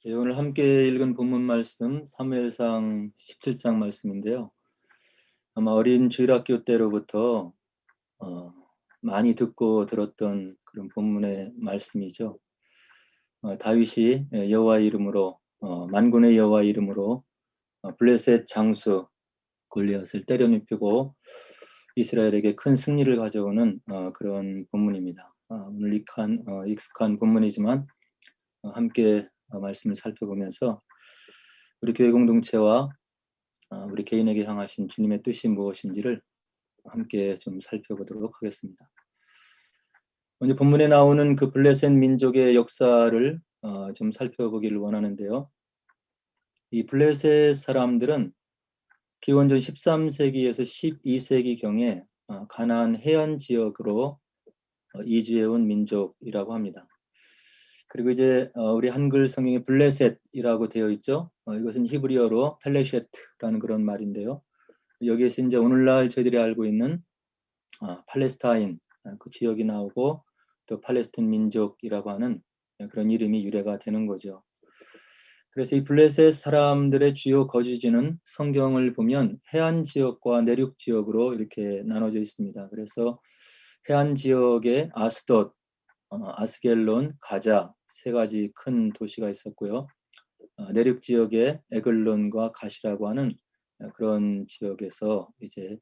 네, 오늘 함께 읽은 본문 말씀 사무엘상 17장 말씀인데요. 아마 어린 주일학교 때로부터 어, 많이 듣고 들었던 그런 본문의 말씀이죠. 다윗이 여호와의 이름으로 만군의 여호와의 이름으로 블레셋 장수 골리앗을 때려눕히고 이스라엘에게 큰 승리를 가져오는 그런 본문입니다. 오늘 익숙한 본문이지만 함께 말씀을 살펴보면서 우리 교회 공동체와 우리 개인에게 향하신 주님의 뜻이 무엇인지를 함께 좀 살펴보도록 하겠습니다. 먼저 본문에 나오는 그 블레셋 민족의 역사를 좀 살펴보기를 원하는데요. 이 블레셋 사람들은 기원전 13세기에서 12세기경에 가나안 해안 지역으로 이주해온 민족이라고 합니다. 그리고 이제 우리 한글 성경에 블레셋이라고 되어 있죠. 이것은 히브리어로 펠레셰트라는 그런 말인데요. 여기에서 이제 오늘날 저희들이 알고 있는 팔레스타인 그 지역이 나오고 또 팔레스틴 민족이라고 하는 그런 이름이 유래가 되는 거죠. 그래서 이 블레셋 사람들의 주요 거주지는 성경을 보면 해안 지역과 내륙 지역으로 이렇게 나눠져 있습니다. 그래서 해안 지역에 아스돗, 아스겔론, 가자 세 가지 큰 도시가 있었고요. 내륙 지역에 에글론과 가시라고 하는 그런 지역에서 이제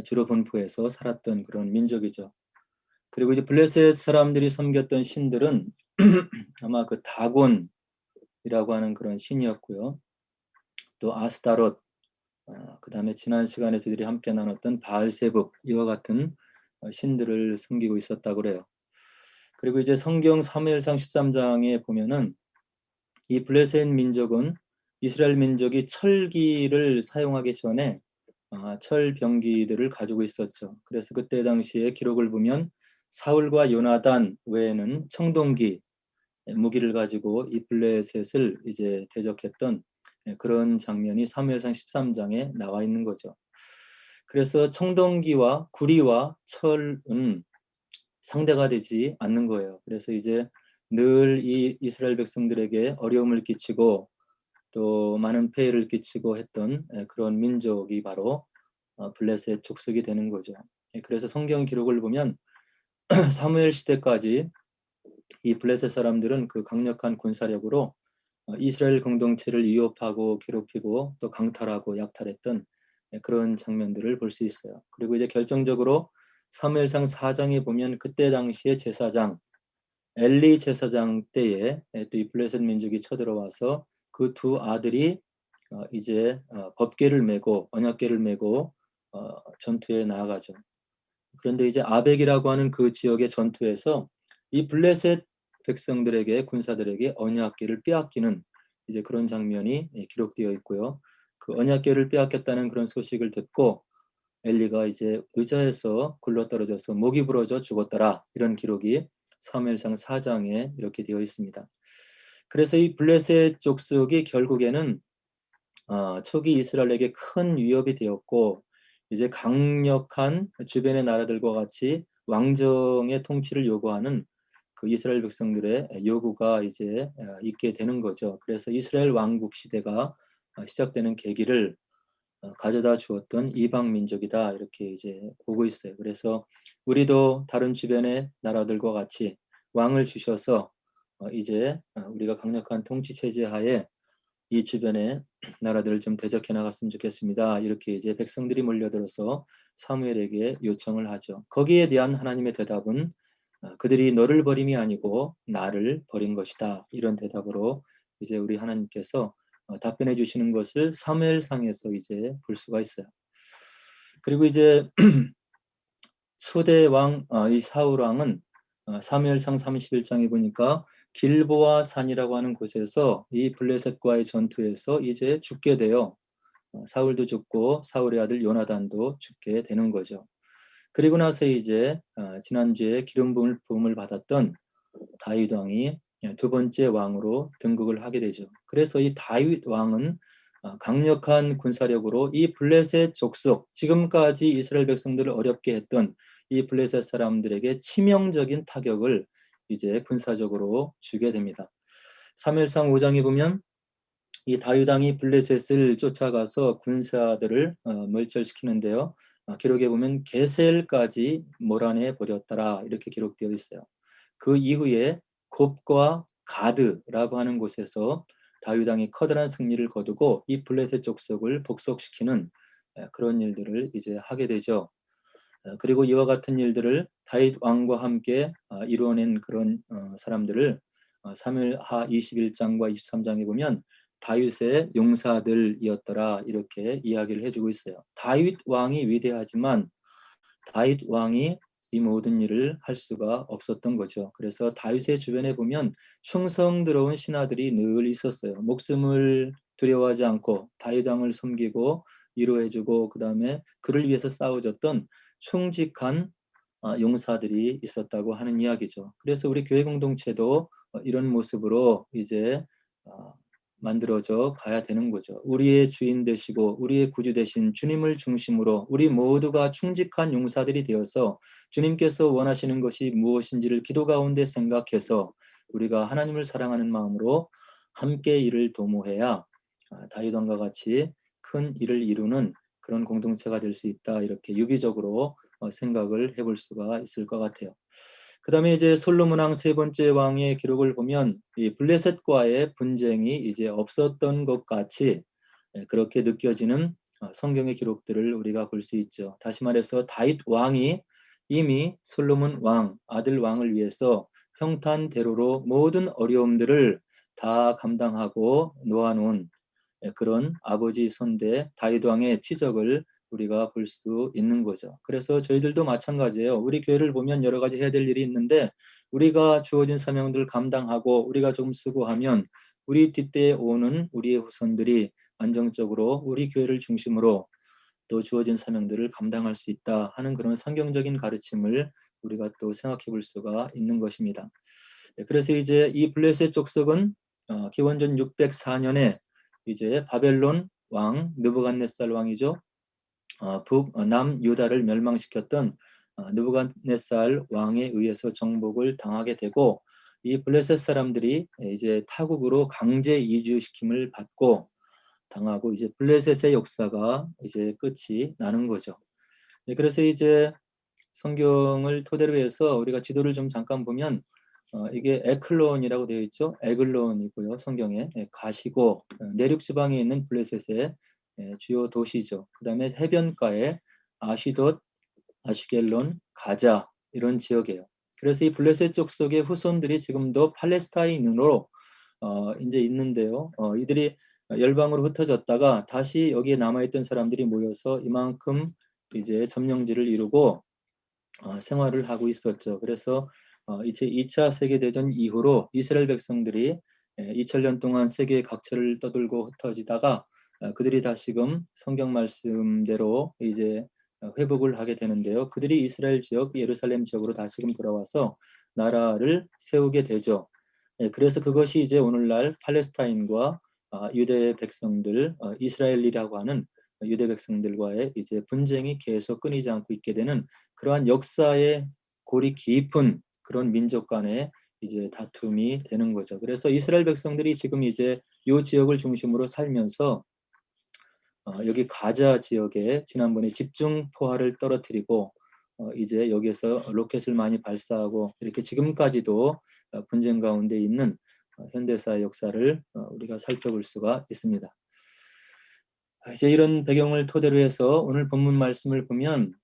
주로 분포해서 살았던 그런 민족이죠. 그리고 이제 블레셋 사람들이 섬겼던 신들은 아마 그 다곤이라고 하는 그런 신이었고요. 또 아스타롯, 그 다음에 지난 시간에 저희들이 함께 나눴던 바알세북 이와 같은 신들을 섬기고 있었다고 그래요. 그리고 이제 성경 사무엘상 13장에 보면은 이 블레셋 민족은 이스라엘 민족이 철기를 사용하기 전에 철병기들을 가지고 있었죠. 그래서 그때 당시에 기록을 보면 사울과 요나단 외에는 청동기 무기를 가지고 이 블레셋을 이제 대적했던 그런 장면이 사무엘상 13장에 나와 있는 거죠. 그래서 청동기와 구리와 철은 상대가 되지 않는 거예요. 그래서 이제 늘 이 이스라엘 백성들에게 어려움을 끼치고 또 많은 폐해를 끼치고 했던 그런 민족이 바로 블레셋 족속이 되는 거죠. 그래서 성경 기록을 보면 사무엘 시대까지 이 블레셋 사람들은 그 강력한 군사력으로 이스라엘 공동체를 위협하고 괴롭히고 또 강탈하고 약탈했던 그런 장면들을 볼 수 있어요. 그리고 이제 결정적으로 사무엘상 4장에 보면 그때 당시에 제사장 엘리 제사장 때에 또 이 블레셋 민족이 쳐들어와서 그 두 아들이 이제 법궤를 메고 언약궤를 메고 전투에 나아가죠. 그런데 이제 아벡이라고 하는 그 지역의 전투에서 이 블레셋 백성들에게 군사들에게 언약궤를 빼앗기는 이제 그런 장면이 기록되어 있고요. 그 언약궤를 빼앗겼다는 그런 소식을 듣고 엘리가 이제 의자에서 굴러떨어져서 목이 부러져 죽었더라. 이런 기록이 사무엘상 4장에 이렇게 되어 있습니다. 그래서 이 블레셋 족속이 결국에는 초기 이스라엘에게 큰 위협이 되었고 이제 강력한 주변의 나라들과 같이 왕정의 통치를 요구하는 그 이스라엘 백성들의 요구가 이제 있게 되는 거죠. 그래서 이스라엘 왕국 시대가 시작되는 계기를 가져다 주었던 이방 민족이다 이렇게 이제 보고 있어요. 그래서 우리도 다른 주변의 나라들과 같이 왕을 주셔서 이제 우리가 강력한 통치 체제 하에 이 주변의 나라들을 좀 대적해 나갔으면 좋겠습니다. 이렇게 이제 백성들이 몰려들어서 사무엘에게 요청을 하죠. 거기에 대한 하나님의 대답은 그들이 너를 버림이 아니고 나를 버린 것이다. 이런 대답으로 이제 우리 하나님께서 답변해 주시는 것을 사무엘상에서 이제 볼 수가 있어요. 그리고 이제 초대 왕, 이 사울 왕은 사무엘상 31장에 보니까 길보아 산이라고 하는 곳에서 이 블레셋과의 전투에서 이제 죽게 돼요. 사울도 죽고 사울의 아들 요나단도 죽게 되는 거죠. 그리고 나서 이제 지난주에 기름 부음을 받았던 다윗 왕이 두 번째 왕으로 등극을 하게 되죠. 그래서 이 다윗 왕은 강력한 군사력으로 이 블레셋 족속, 지금까지 이스라엘 백성들을 어렵게 했던 이 블레셋 사람들에게 치명적인 타격을 이제 군사적으로 주게 됩니다. 사무엘상 5장에 보면 이 다윗 왕이 블레셋을 쫓아가서 군사들을 멸절시키는데요. 기록에 보면 게셀까지 몰아내 버렸더라 이렇게 기록되어 있어요. 그 이후에 곱과 가드라고 하는 곳에서 다윗 왕이 커다란 승리를 거두고 이 블레셋 족속을 복속시키는 그런 일들을 이제 하게 되죠. 그리고 이와 같은 일들을 다윗 왕과 함께 이루어낸 그런 사람들을 사무엘하 21장과 23장에 보면 다윗의 용사들이었더라 이렇게 이야기를 해주고 있어요. 다윗 왕이 위대하지만 다윗 왕이 이 모든 일을 할 수가 없었던 거죠. 그래서 다윗의 주변에 보면 충성스러운 신하들이 늘 있었어요. 목숨을 두려워하지 않고 다윗 왕을 섬기고 위로해주고 그 다음에 그를 위해서 싸워줬던 충직한 용사들이 있었다고 하는 이야기죠. 그래서 우리 교회 공동체도 이런 모습으로 이제 만들어져 가야 되는 거죠. 우리의 주인 되시고 우리의 구주 되신 주님을 중심으로 우리 모두가 충직한 용사들이 되어서 주님께서 원하시는 것이 무엇인지를 기도 가운데 생각해서 우리가 하나님을 사랑하는 마음으로 함께 일을 도모해야 다윗 왕과 같이 큰 일을 이루는 그런 공동체가 될 수 있다. 이렇게 유비적으로 생각을 해볼 수가 있을 것 같아요. 그 다음에 이제 솔로몬 왕 세 번째 왕의 기록을 보면 이 블레셋과의 분쟁이 이제 없었던 것 같이 그렇게 느껴지는 성경의 기록들을 우리가 볼 수 있죠. 다시 말해서 다윗 왕이 이미 솔로몬 왕, 아들 왕을 위해서 평탄대로로 모든 어려움들을 다 감당하고 놓아놓은 그런 아버지 손대 다윗 왕의 치적을 우리가 볼 수 있는 거죠. 그래서 저희들도 마찬가지예요. 우리 교회를 보면 여러 가지 해야 될 일이 있는데 우리가 주어진 사명들을 감당하고 우리가 좀 수고하면 우리 뒷대에 오는 우리의 후손들이 안정적으로 우리 교회를 중심으로 또 주어진 사명들을 감당할 수 있다 하는 그런 성경적인 가르침을 우리가 또 생각해 볼 수가 있는 것입니다. 그래서 이제 이 블레셋 족속은 기원전 604년에 이제 바벨론 왕 느부갓네살 왕이죠. 북남 유다를 멸망시켰던 느부갓네살 왕에 의해서 정복을 당하게 되고 이 블레셋 사람들이 이제 타국으로 강제 이주시킴을 받고 당하고 이제 블레셋의 역사가 이제 끝이 나는 거죠. 그래서 이제 성경을 토대로 해서 우리가 지도를 좀 잠깐 보면 이게 에클론이라고 되어 있죠. 에글론이고요. 성경에 가시고 내륙 지방에 있는 블레셋의 주요 도시죠. 그다음에 해변가에 아시돗, 아슈겔론, 가자 이런 지역이에요. 그래서 이 블레셋 족속의 후손들이 지금도 팔레스타인으로 이제 있는데요. 이들이 열방으로 흩어졌다가 다시 여기에 남아있던 사람들이 모여서 이만큼 이제 점령지를 이루고 생활을 하고 있었죠. 그래서 이제 2차 세계대전 이후로 이스라엘 백성들이 2000년 동안 세계 각처를 떠돌고 흩어지다가 그들이 다시금 성경 말씀대로 이제 회복을 하게 되는데요. 그들이 이스라엘 지역, 예루살렘 지역으로 다시금 돌아와서 나라를 세우게 되죠. 그래서 그것이 이제 오늘날 팔레스타인과 유대 백성들, 이스라엘이라고 하는 유대 백성들과의 이제 분쟁이 계속 끊이지 않고 있게 되는 그러한 역사의 골이 깊은 그런 민족 간의 이제 다툼이 되는 거죠. 그래서 이스라엘 백성들이 지금 이제 이 지역을 중심으로 살면서 여기 가자 지역에 지난번에 집중 포화를 떨어뜨리고 이제 여기에서 로켓을 많이 발사하고 이렇게 지금까지도 분쟁 가운데 있는 현대사의 역사를 우리가 살펴볼 수가 있습니다. 이제 이런 배경을 토대로 해서 오늘 본문 말씀을 보면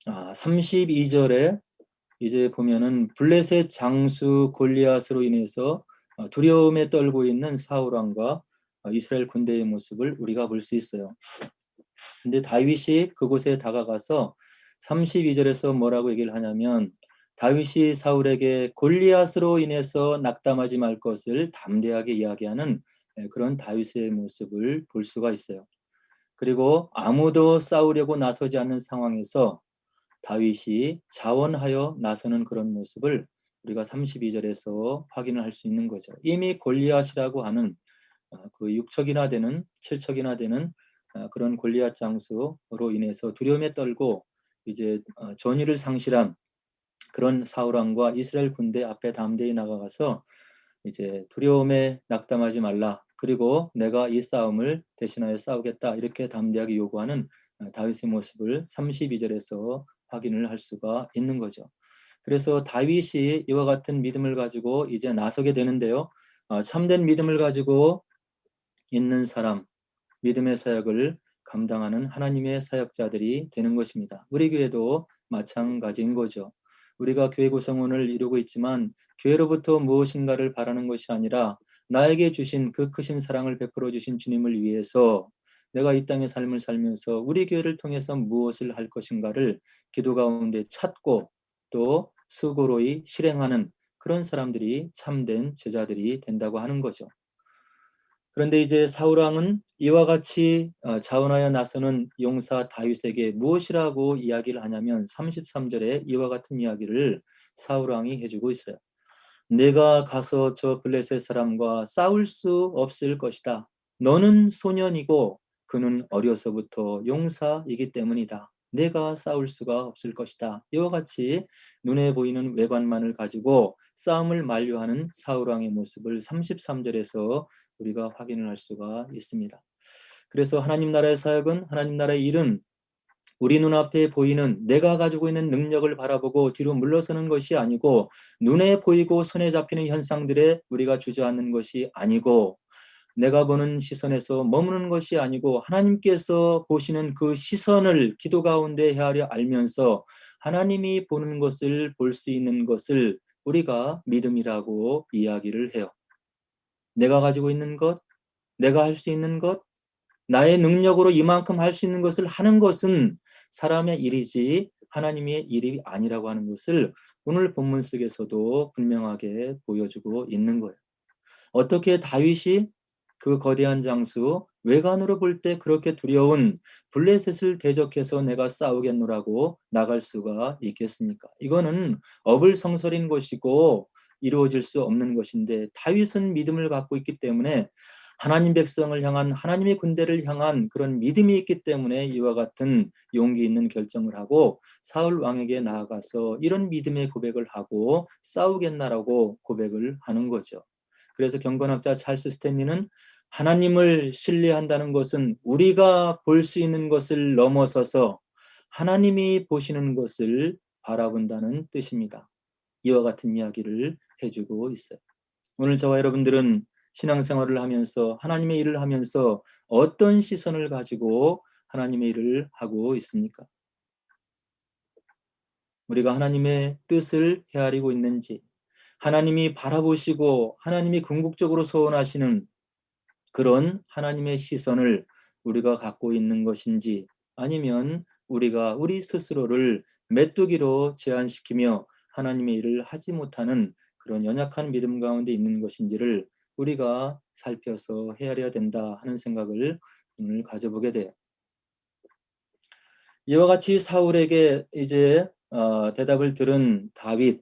32절에 이제 보면은 블레셋 장수 골리앗으로 인해서 두려움에 떨고 있는 사울 왕과 이스라엘 군대의 모습을 우리가 볼 수 있어요. 근데 다윗이 그곳에 다가가서 32절에서 뭐라고 얘기를 하냐면 다윗이 사울에게 골리앗으로 인해서 낙담하지 말 것을 담대하게 이야기하는 그런 다윗의 모습을 볼 수가 있어요. 그리고 아무도 싸우려고 나서지 않는 상황에서 다윗이 자원하여 나서는 그런 모습을 우리가 32절에서 확인을 할 수 있는 거죠. 이미 골리앗이라고 하는 그 6척이나 되는 7척이나 되는 그런 골리앗 장수로 인해서 두려움에 떨고 이제 전의를 상실한 그런 사울 왕과 이스라엘 군대 앞에 담대히 나가서 이제 두려움에 낙담하지 말라. 그리고 내가 이 싸움을 대신하여 싸우겠다. 이렇게 담대하게 요구하는 다윗의 모습을 32절에서 확인을 할 수가 있는 거죠. 그래서 다윗이 이와 같은 믿음을 가지고 이제 나서게 되는데요. 참된 믿음을 가지고 있는 사람, 믿음의 사역을 감당하는 하나님의 사역자들이 되는 것입니다. 우리 교회도 마찬가지인 거죠. 우리가 교회 구성원을 이루고 있지만 교회로부터 무엇인가를 바라는 것이 아니라 나에게 주신 그 크신 사랑을 베풀어 주신 주님을 위해서 내가 이 땅의 삶을 살면서 우리 교회를 통해서 무엇을 할 것인가를 기도 가운데 찾고 또 수고로이 실행하는 그런 사람들이 참된 제자들이 된다고 하는 거죠. 그런데 이제 사울 왕은 이와 같이 자원하여 나서는 용사 다윗에게 무엇이라고 이야기를 하냐면 33절에 이와 같은 이야기를 사울 왕이 해주고 있어요. 내가 가서 저 블레셋 사람과 싸울 수 없을 것이다. 너는 소년이고 그는 어려서부터 용사이기 때문이다. 내가 싸울 수가 없을 것이다. 이와 같이 눈에 보이는 외관만을 가지고 싸움을 만류하는 사울 왕의 모습을 33절에서 우리가 확인을 할 수가 있습니다. 그래서 하나님 나라의 사역은, 하나님 나라의 일은 우리 눈앞에 보이는 내가 가지고 있는 능력을 바라보고 뒤로 물러서는 것이 아니고 눈에 보이고 손에 잡히는 현상들에 우리가 주저앉는 것이 아니고 내가 보는 시선에서 머무는 것이 아니고 하나님께서 보시는 그 시선을 기도 가운데 헤아려 알면서 하나님이 보는 것을 볼 수 있는 것을 우리가 믿음이라고 이야기를 해요. 내가 가지고 있는 것, 내가 할 수 있는 것, 나의 능력으로 이만큼 할 수 있는 것을 하는 것은 사람의 일이지 하나님의 일이 아니라고 하는 것을 오늘 본문 속에서도 분명하게 보여주고 있는 거예요. 어떻게 다윗이 그 거대한 장수 외관으로 볼 때 그렇게 두려운 블레셋을 대적해서 내가 싸우겠노라고 나갈 수가 있겠습니까? 이거는 어불성설인 것이고 이루어질 수 없는 것인데 다윗은 믿음을 갖고 있기 때문에 하나님 백성을 향한 하나님의 군대를 향한 그런 믿음이 있기 때문에 이와 같은 용기 있는 결정을 하고 사울 왕에게 나아가서 이런 믿음의 고백을 하고 싸우겠나라고 고백을 하는 거죠. 그래서 경건학자 찰스 스탠리는 하나님을 신뢰한다는 것은 우리가 볼 수 있는 것을 넘어서서 하나님이 보시는 것을 바라본다는 뜻입니다. 이와 같은 이야기를 해주고 있어요. 오늘 저와 여러분들은 신앙생활을 하면서 하나님의 일을 하면서 어떤 시선을 가지고 하나님의 일을 하고 있습니까? 우리가 하나님의 뜻을 헤아리고 있는지, 하나님이 바라보시고 하나님이 궁극적으로 소원하시는 그런 하나님의 시선을 우리가 갖고 있는 것인지, 아니면 우리가 우리 스스로를 메뚜기로 제한시키며 하나님의 일을 하지 못하는 그런 연약한 믿음 가운데 있는 것인지를 우리가 살펴서 헤아려야 된다 하는 생각을 오늘 가져보게 돼요. 이와 같이 사울에게 이제 대답을 들은 다윗,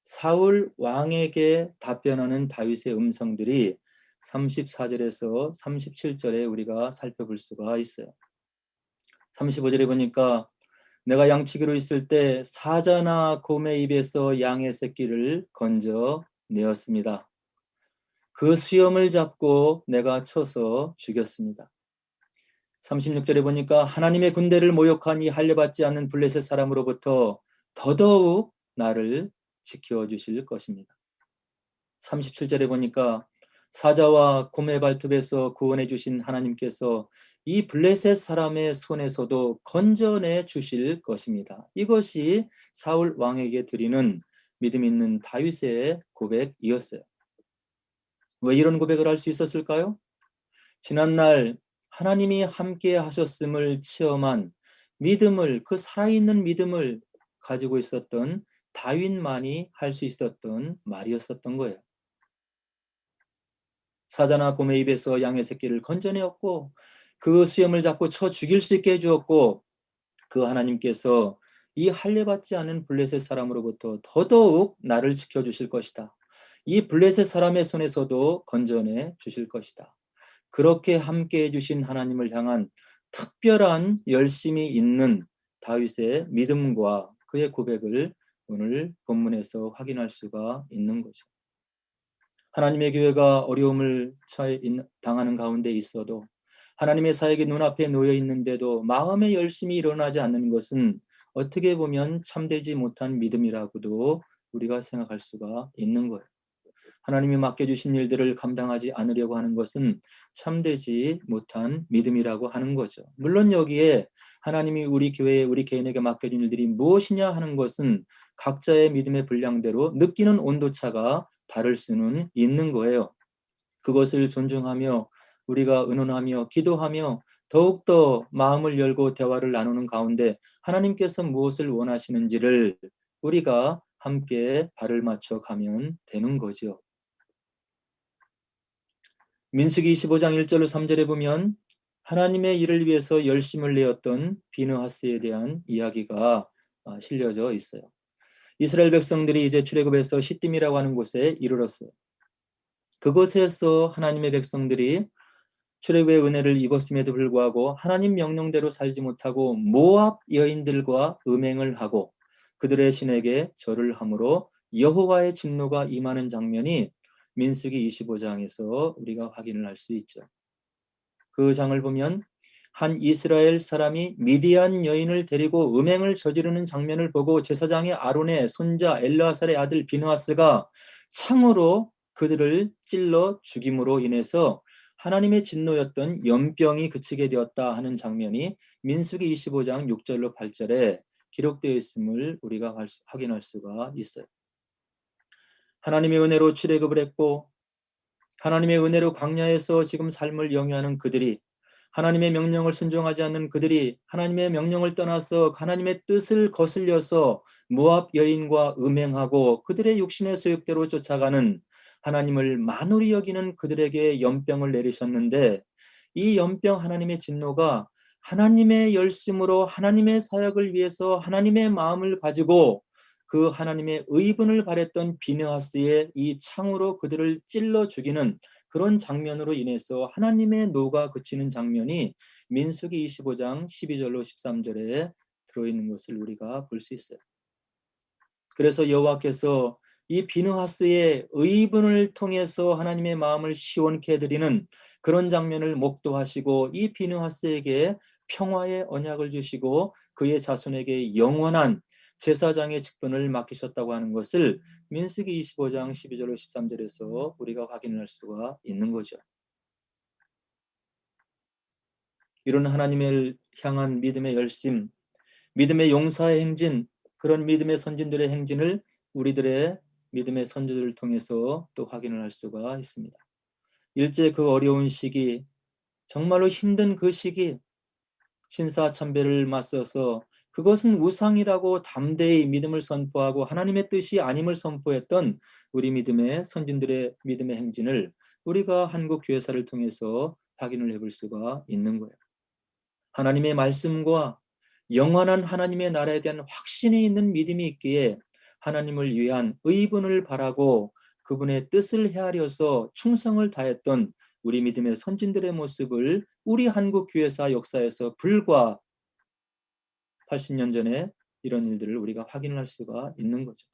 사울 왕에게 답변하는 다윗의 음성들이 34절에서 37절에 우리가 살펴볼 수가 있어요. 35절에 보니까 내가 양치기로 있을 때 사자나 곰의 입에서 양의 새끼를 건져 내었습니다. 그 수염을 잡고 내가 쳐서 죽였습니다. 36절에 보니까 하나님의 군대를 모욕한 이 할례받지 않는 블레셋 사람으로부터 더더욱 나를 지켜주실 것입니다. 37절에 보니까 사자와 곰의 발톱에서 구원해 주신 하나님께서 이 블레셋 사람의 손에서도 건져내 주실 것입니다. 이것이 사울 왕에게 드리는 믿음 있는 다윗의 고백이었어요. 왜 이런 고백을 할 수 있었을까요? 지난날 하나님이 함께 하셨음을 체험한 믿음을, 그 살아있는 믿음을 가지고 있었던 다윗만이 할 수 있었던 말이었었던 거예요. 사자나 곰의 입에서 양의 새끼를 건져내었고 그 수염을 잡고 쳐 죽일 수 있게 해주었고 그 하나님께서 이 할례받지 않은 블레셋 사람으로부터 더더욱 나를 지켜주실 것이다. 이 블레셋 사람의 손에서도 건져내 주실 것이다. 그렇게 함께 해주신 하나님을 향한 특별한 열심이 있는 다윗의 믿음과 그의 고백을 오늘 본문에서 확인할 수가 있는 거죠. 하나님의 교회가 어려움을 당하는 가운데 있어도 하나님의 사역이 눈앞에 놓여 있는데도 마음의 열심이 일어나지 않는 것은 어떻게 보면 참되지 못한 믿음이라고도 우리가 생각할 수가 있는 거예요. 하나님이 맡겨주신 일들을 감당하지 않으려고 하는 것은 참되지 못한 믿음이라고 하는 거죠. 물론 여기에 하나님이 우리 교회에 우리 개인에게 맡겨준 일들이 무엇이냐 하는 것은 각자의 믿음의 분량대로 느끼는 온도차가 다를 수는 있는 거예요. 그것을 존중하며 우리가 의논하며 기도하며 더욱더 마음을 열고 대화를 나누는 가운데 하나님께서 무엇을 원하시는지를 우리가 함께 발을 맞춰 가면 되는 거죠. 민수기 25장 1절로 3절에 보면 하나님의 일을 위해서 열심을 내었던 비느하스에 대한 이야기가 실려져 있어요. 이스라엘 백성들이 이제 출애굽에서 시딤이라고 하는 곳에 이르렀어요. 그곳에서 하나님의 백성들이 출애굽의 은혜를 입었음에도 불구하고 하나님 명령대로 살지 못하고 모압 여인들과 음행을 하고 그들의 신에게 절을 함으로 여호와의 진노가 임하는 장면이 민수기 25장에서 우리가 확인을 할 수 있죠. 그 장을 보면 한 이스라엘 사람이 미디안 여인을 데리고 음행을 저지르는 장면을 보고 제사장의 아론의 손자 엘르아살의 아들 비느하스가 창으로 그들을 찔러 죽임으로 인해서 하나님의 진노였던 연병이 그치게 되었다 하는 장면이 민수기 25장 6절로 8절에 기록되어 있음을 우리가 확인할 수가 있어요. 하나님의 은혜로 출애굽을 했고 하나님의 은혜로 광야에서 지금 삶을 영위하는 그들이 하나님의 명령을 순종하지 않는 그들이 하나님의 명령을 떠나서 하나님의 뜻을 거슬려서 모압 여인과 음행하고 그들의 육신의 소욕대로 쫓아가는 하나님을 만홀히 여기는 그들에게 연병을 내리셨는데 이 연병 하나님의 진노가 하나님의 열심으로 하나님의 사역을 위해서 하나님의 마음을 가지고 그 하나님의 의분을 바랬던 비느하스의 이 창으로 그들을 찔러 죽이는 그런 장면으로 인해서 하나님의 노가 그치는 장면이 민수기 25장 12절로 13절에 들어있는 것을 우리가 볼 수 있어요. 그래서 여호와께서 이 비느하스의 의분을 통해서 하나님의 마음을 시원케 해드리는 그런 장면을 목도하시고 이 비느하스에게 평화의 언약을 주시고 그의 자손에게 영원한 제사장의 직분을 맡기셨다고 하는 것을 민수기 25장 12절로 13절에서 우리가 확인할 수가 있는 거죠. 이런 하나님을 향한 믿음의 열심, 믿음의 용사의 행진, 그런 믿음의 선진들의 행진을 우리들의 믿음의 선조들을 통해서 또 확인을 할 수가 있습니다. 일제 그 어려운 시기, 정말로 힘든 그 시기, 신사참배를 맞서서 그것은 우상이라고 담대히 믿음을 선포하고 하나님의 뜻이 아님을 선포했던 우리 믿음의 선진들의 믿음의 행진을 우리가 한국 교회사를 통해서 확인을 해볼 수가 있는 거예요. 하나님의 말씀과 영원한 하나님의 나라에 대한 확신이 있는 믿음이 있기에 하나님을 위한 의분을 바라고 그분의 뜻을 헤아려서 충성을 다했던 우리 믿음의 선진들의 모습을 우리 한국 교회사 역사에서 불과 80년 전에 이런 일들을 우리가 확인할 수가 있는 거죠.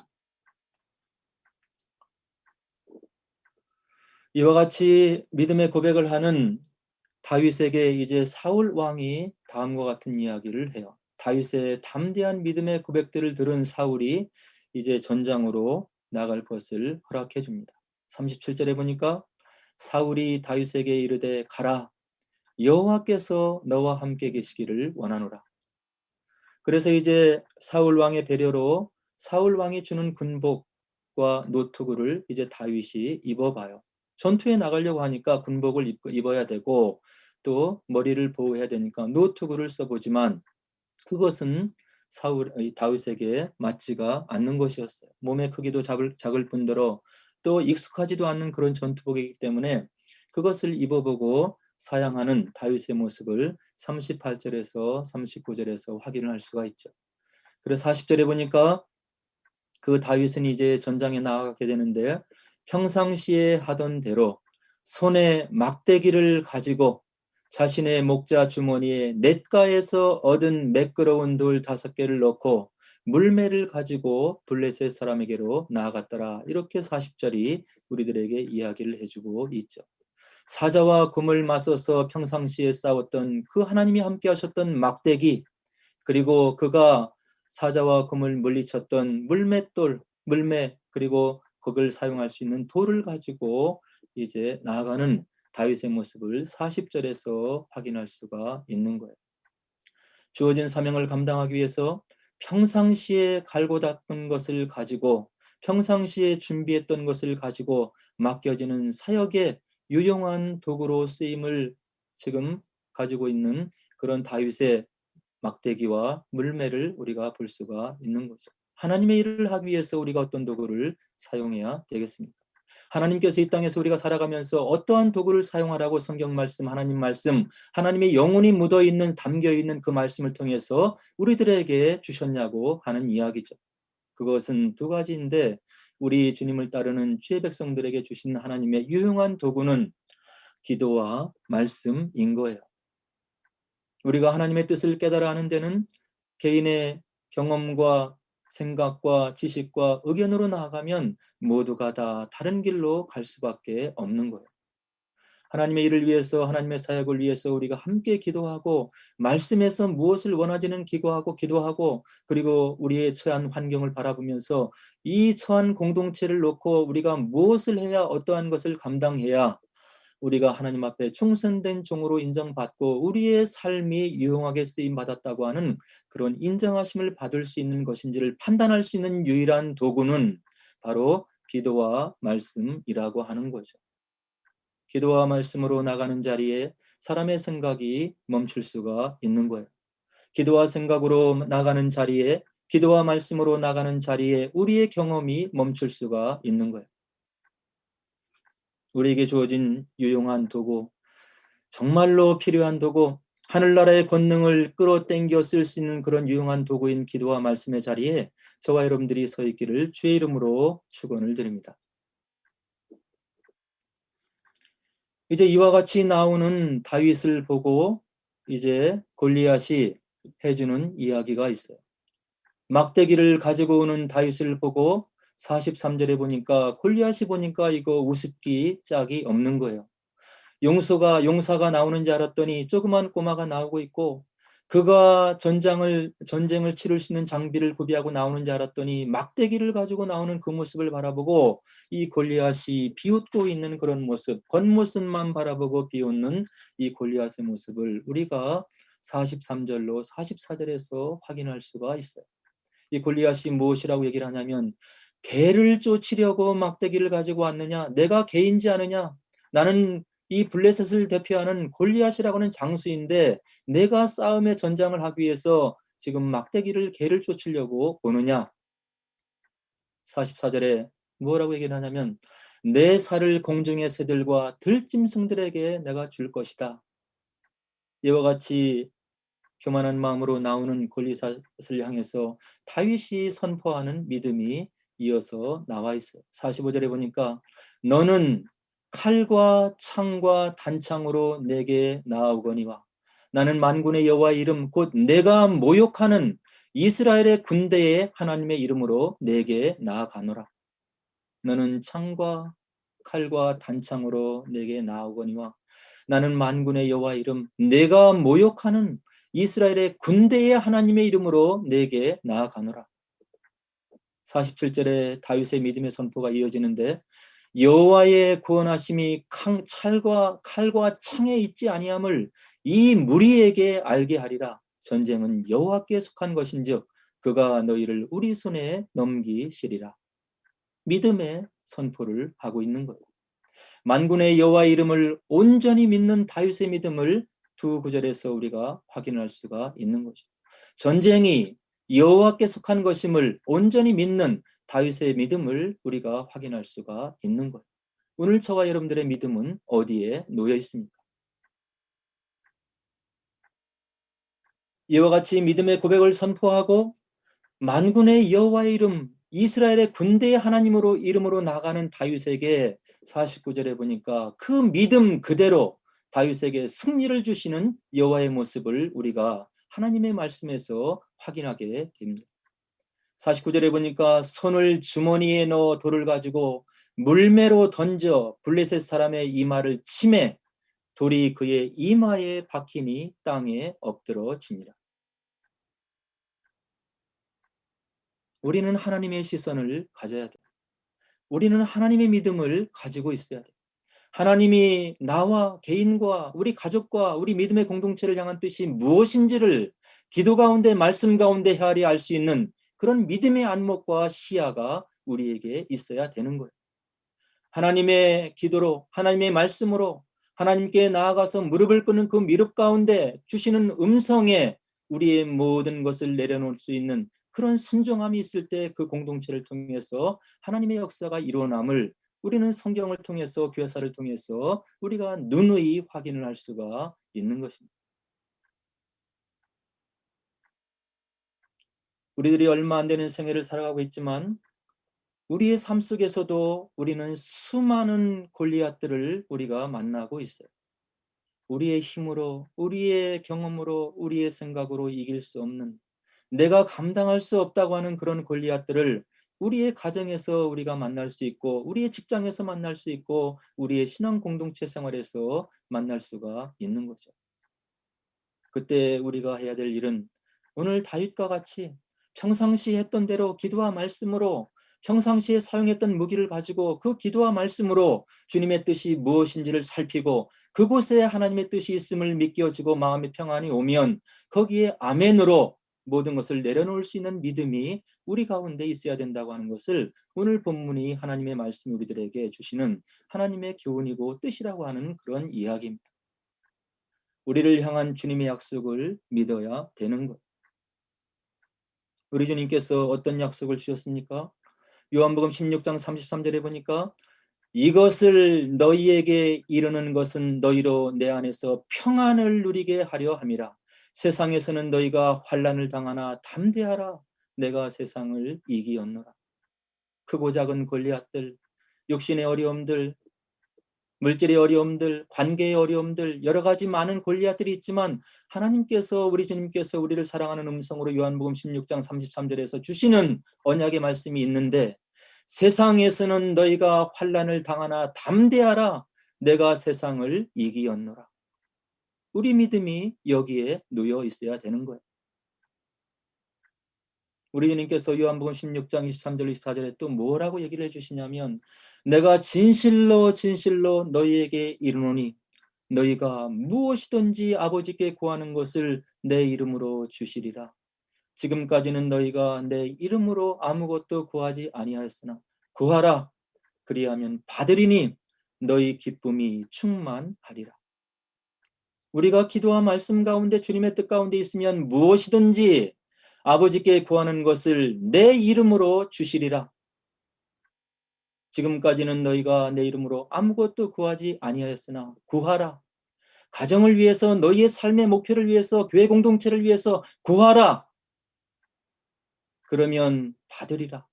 이와 같이 믿음의 고백을 하는 다윗에게 이제 사울 왕이 다음과 같은 이야기를 해요. 다윗의 담대한 믿음의 고백들을 들은 사울이 이제 전장으로 나갈 것을 허락해 줍니다. 37절에 보니까 사울이 다윗에게 이르되 가라 여호와께서 너와 함께 계시기를 원하노라. 그래서 이제 사울 왕의 배려로 사울 왕이 주는 군복과 노트구를 이제 다윗이 입어봐요. 전투에 나가려고 하니까 군복을 입어야 되고 또 머리를 보호해야 되니까 노트구를 써보지만 그것은 다윗에게 맞지가 않는 것이었어요. 몸의 크기도 작을 뿐더러 또 익숙하지도 않는 그런 전투복이기 때문에 그것을 입어보고 사양하는 다윗의 모습을 38절에서 39절에서 확인을 할 수가 있죠. 그래서 40절에 보니까 그 다윗은 이제 전장에 나가게 되는데 평상시에 하던 대로 손에 막대기를 가지고 자신의 목자 주머니에 냇가에서 얻은 매끄러운 돌 5개를 넣고 물매를 가지고 블레셋 사람에게로 나아갔더라. 이렇게 40절이 우리들에게 이야기를 해주고 있죠. 사자와 곰을 맞서서 평상시에 싸웠던 그 하나님이 함께 하셨던 막대기, 그리고 그가 사자와 곰을 물리쳤던 물맷돌, 물매, 그리고 그걸 사용할 수 있는 돌을 가지고 이제 나아가는 다윗의 모습을 40절에서 확인할 수가 있는 거예요. 주어진 사명을 감당하기 위해서 평상시에 갈고 닦은 것을 가지고, 평상시에 준비했던 것을 가지고 맡겨지는 사역의 유용한 도구로 쓰임을 지금 가지고 있는 그런 다윗의 막대기와 물매를 우리가 볼 수가 있는 거죠. 하나님의 일을 하기 위해서 우리가 어떤 도구를 사용해야 되겠습니까? 하나님께서 이 땅에서 우리가 살아가면서 어떠한 도구를 사용하라고 성경 말씀, 하나님 말씀, 하나님의 영혼이 묻어있는, 담겨있는 그 말씀을 통해서 우리들에게 주셨냐고 하는 이야기죠. 그것은 두 가지인데, 우리 주님을 따르는 주의 백성들에게 주신 하나님의 유용한 도구는 기도와 말씀인 거예요. 우리가 하나님의 뜻을 깨달아 하는 데는 개인의 경험과 생각과 지식과 의견으로 나아가면 모두가 다 다른 길로 갈 수밖에 없는 거예요. 하나님의 일을 위해서, 하나님의 사역을 위해서 우리가 함께 기도하고, 말씀에서 무엇을 원하지는 기도하고, 그리고 우리의 처한 환경을 바라보면서 이 처한 공동체를 놓고 우리가 무엇을 해야, 어떠한 것을 감당해야 우리가 하나님 앞에 충성된 종으로 인정받고 우리의 삶이 유용하게 쓰임받았다고 하는 그런 인정하심을 받을 수 있는 것인지를 판단할 수 있는 유일한 도구는 바로 기도와 말씀이라고 하는 거죠. 기도와 말씀으로 나가는 자리에 사람의 생각이 멈출 수가 있는 거예요. 기도와 생각으로 나가는 자리에, 기도와 말씀으로 나가는 자리에 우리의 경험이 멈출 수가 있는 거예요. 우리에게 주어진 유용한 도구, 정말로 필요한 도구, 하늘나라의 권능을 끌어당겨 쓸 수 있는 그런 유용한 도구인 기도와 말씀의 자리에 저와 여러분들이 서 있기를 주의 이름으로 축원을 드립니다. 이제 이와 같이 나오는 다윗을 보고 이제 골리앗이 해주는 이야기가 있어요. 막대기를 가지고 오는 다윗을 보고 43절에 보니까 골리앗이 보니까 이거 우습기 짝이 없는 거예요. 용사가 나오는지 알았더니 조그만 꼬마가 나오고 있고, 그가 전쟁을 치를 수 있는 장비를 구비하고 나오는지 알았더니 막대기를 가지고 나오는 그 모습을 바라보고 이 골리앗이 비웃고 있는 그런 모습, 겉모습만 바라보고 비웃는 이 골리앗의 모습을 우리가 43절로 44절에서 확인할 수가 있어요. 이 골리앗이 무엇이라고 얘기를 하냐면, 개를 쫓으려고 막대기를 가지고 왔느냐? 내가 개인지 아느냐? 나는 이 블레셋을 대표하는 골리앗이라고 하는 장수인데 내가 싸움의 전장을 하기 위해서 지금 막대기를 개를 쫓으려고 오느냐? 44절에 뭐라고 얘기를 하냐면, 내 살을 공중의 새들과 들짐승들에게 내가 줄 것이다. 이와 같이 교만한 마음으로 나오는 골리앗을 향해서 다윗이 선포하는 믿음이 이어서 나와 있어요. 45절에 보니까 너는 칼과 창과 단창으로 내게 나아오거니와 나는 만군의 여호와의 이름 곧 내가 모욕하는 이스라엘의 군대의 하나님의 이름으로 내게 나아가노라. 너는 창과 칼과 단창으로 내게 나아오거니와 나는 만군의 여호와의 이름 내가 모욕하는 이스라엘의 군대의 하나님의 이름으로 내게 나아가노라. 47절에 다윗의 믿음의 선포가 이어지는데, 여호와의 구원하심이 칼과 창에 있지 아니함을 이 무리에게 알게 하리라. 전쟁은 여호와께 속한 것인즉 그가 너희를 우리 손에 넘기시리라. 믿음의 선포를 하고 있는 거예요. 만군의 여호와의 이름을 온전히 믿는 다윗의 믿음을 두 구절에서 우리가 확인할 수가 있는 거죠. 전쟁이 여호와께 속한 것임을 온전히 믿는 다윗의 믿음을 우리가 확인할 수가 있는 거예요. 오늘 저와 여러분들의 믿음은 어디에 놓여 있습니까? 이와 같이 믿음의 고백을 선포하고 만군의 여호와의 이름, 이스라엘의 군대의 하나님으로 이름으로 나가는 다윗에게 49절에 보니까 그 믿음 그대로 다윗에게 승리를 주시는 여호와의 모습을 우리가 하나님의 말씀에서 확인하게 됩니다. 49절에 보니까 손을 주머니에 넣어 돌을 가지고 물매로 던져 블레셋 사람의 이마를 치매 돌이 그의 이마에 박히니 땅에 엎드러지니라. 우리는 하나님의 시선을 가져야 돼. 우리는 하나님의 믿음을 가지고 있어야 돼. 하나님이 나와 개인과 우리 가족과 우리 믿음의 공동체를 향한 뜻이 무엇인지를 기도 가운데 말씀 가운데 헤아려 알 수 있는 그런 믿음의 안목과 시야가 우리에게 있어야 되는 거예요. 하나님의 기도로 하나님의 말씀으로 하나님께 나아가서 무릎을 꿇는 그 미륵 가운데 주시는 음성에 우리의 모든 것을 내려놓을 수 있는 그런 순종함이 있을 때 그 공동체를 통해서 하나님의 역사가 일어남을 우리는 성경을 통해서 교사를 통해서 우리가 누누이 확인을 할 수가 있는 것입니다. 우리들이 얼마 안 되는 생애를 살아가고 있지만 우리의 삶 속에서도 우리는 수많은 골리앗들을 우리가 만나고 있어요. 우리의 힘으로, 우리의 경험으로, 우리의 생각으로 이길 수 없는, 내가 감당할 수 없다고 하는 그런 골리앗들을 우리의 가정에서 우리가 만날 수 있고, 우리의 직장에서 만날 수 있고, 우리의 신앙 공동체 생활에서 만날 수가 있는 거죠. 그때 우리가 해야 될 일은 오늘 다윗과 같이 평상시 했던 대로 기도와 말씀으로 평상시에 사용했던 무기를 가지고 그 기도와 말씀으로 주님의 뜻이 무엇인지를 살피고 그곳에 하나님의 뜻이 있음을 믿겨지고 마음의 평안이 오면 거기에 아멘으로 모든 것을 내려놓을 수 있는 믿음이 우리 가운데 있어야 된다고 하는 것을 오늘 본문이 하나님의 말씀이 우리들에게 주시는 하나님의 교훈이고 뜻이라고 하는 그런 이야기입니다. 우리를 향한 주님의 약속을 믿어야 되는 것. 우리 주님께서 어떤 약속을 주셨습니까? 요한복음 16장 33절에 보니까 이것을 너희에게 이르는 것은 너희로 내 안에서 평안을 누리게 하려 함이라. 세상에서는 너희가 환난을 당하나 담대하라. 내가 세상을 이기었노라. 크고 작은 골리앗들, 육신의 어려움들, 물질의 어려움들, 관계의 어려움들, 여러 가지 많은 골리앗들이 있지만 하나님께서 우리 주님께서 우리를 사랑하는 음성으로 요한복음 16장 33절에서 주시는 언약의 말씀이 있는데 세상에서는 너희가 환난을 당하나 담대하라. 내가 세상을 이기었노라. 우리 믿음이 여기에 놓여 있어야 되는 거예요. 우리 주님께서 요한복음 16장 23절 24절에 또 뭐라고 얘기를 해주시냐면 내가 진실로 진실로 너희에게 이르노니 너희가 무엇이든지 아버지께 구하는 것을 내 이름으로 주시리라. 지금까지는 너희가 내 이름으로 아무것도 구하지 아니하였으나 구하라. 그리하면 받으리니 너희 기쁨이 충만하리라. 우리가 기도와 말씀 가운데 주님의 뜻 가운데 있으면 무엇이든지 아버지께 구하는 것을 내 이름으로 주시리라. 지금까지는 너희가 내 이름으로 아무것도 구하지 아니하였으나 구하라. 가정을 위해서 너희의 삶의 목표를 위해서 교회 공동체를 위해서 구하라. 그러면 받으리라.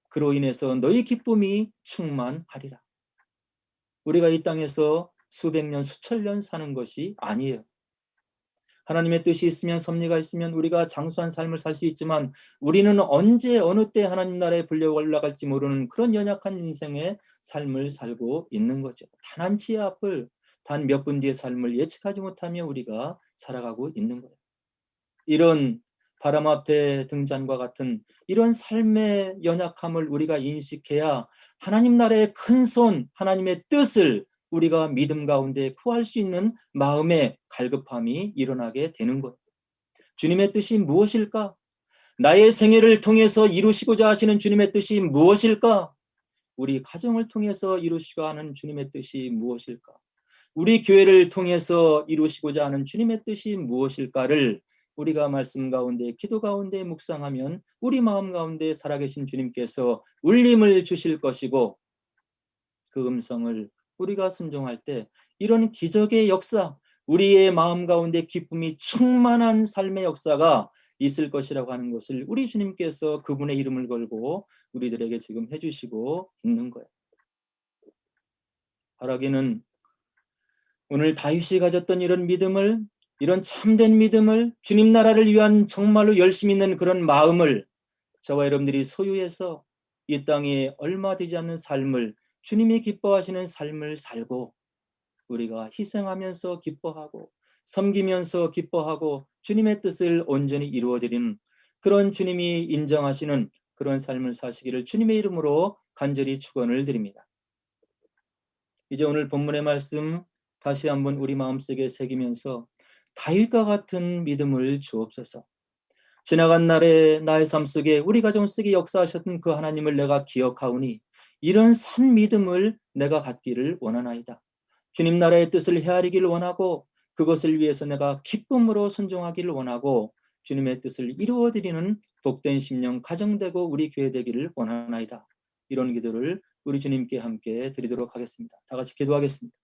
그로 인해서 너희 기쁨이 충만하리라. 우리가 이 땅에서 수백 년 수천 년 사는 것이 아니에요. 하나님의 뜻이 있으면 섭리가 있으면 우리가 장수한 삶을 살 수 있지만 우리는 언제 어느 때 하나님 나라에 불려 올라갈지 모르는 그런 연약한 인생의 삶을 살고 있는 거죠. 단 한 치의 앞을 단 몇 분 뒤의 삶을 예측하지 못하며 우리가 살아가고 있는 거예요. 이런 바람 앞에 등잔과 같은 이런 삶의 연약함을 우리가 인식해야 하나님 나라의 큰 손, 하나님의 뜻을 우리가 믿음 가운데 구할 수 있는 마음의 갈급함이 일어나게 되는 것. 주님의 뜻이 무엇일까? 나의 생애를 통해서 이루시고자 하시는 주님의 뜻이 무엇일까? 우리 가정을 통해서 이루시고자 하는 주님의 뜻이 무엇일까? 우리 교회를 통해서 이루시고자 하는 주님의 뜻이 무엇일까를 우리가 말씀 가운데 기도 가운데 묵상하면 우리 마음 가운데 살아계신 주님께서 울림을 주실 것이고 그 음성을 우리가 순종할 때 이런 기적의 역사, 우리의 마음 가운데 기쁨이 충만한 삶의 역사가 있을 것이라고 하는 것을 우리 주님께서 그분의 이름을 걸고 우리들에게 지금 해주시고 있는 거예요. 바라기는 오늘 다윗이 가졌던 이런 믿음을, 이런 참된 믿음을, 주님 나라를 위한 정말로 열심히 있는 그런 마음을 저와 여러분들이 소유해서 이 땅에 얼마 되지 않는 삶을, 주님이 기뻐하시는 삶을 살고 우리가 희생하면서 기뻐하고 섬기면서 기뻐하고 주님의 뜻을 온전히 이루어드리는 그런 주님이 인정하시는 그런 삶을 사시기를 주님의 이름으로 간절히 축원을 드립니다. 이제 오늘 본문의 말씀 다시 한번 우리 마음속에 새기면서 다윗과 같은 믿음을 주옵소서. 지나간 날의 나의 삶 속에 우리 가정 속에 역사하셨던 그 하나님을 내가 기억하오니 이런 산 믿음을 내가 갖기를 원하나이다. 주님 나라의 뜻을 헤아리기를 원하고 그것을 위해서 내가 기쁨으로 순종하기를 원하고 주님의 뜻을 이루어드리는 복된 심령 가정되고 우리 교회 되기를 원하나이다. 이런 기도를 우리 주님께 함께 드리도록 하겠습니다. 다 같이 기도하겠습니다.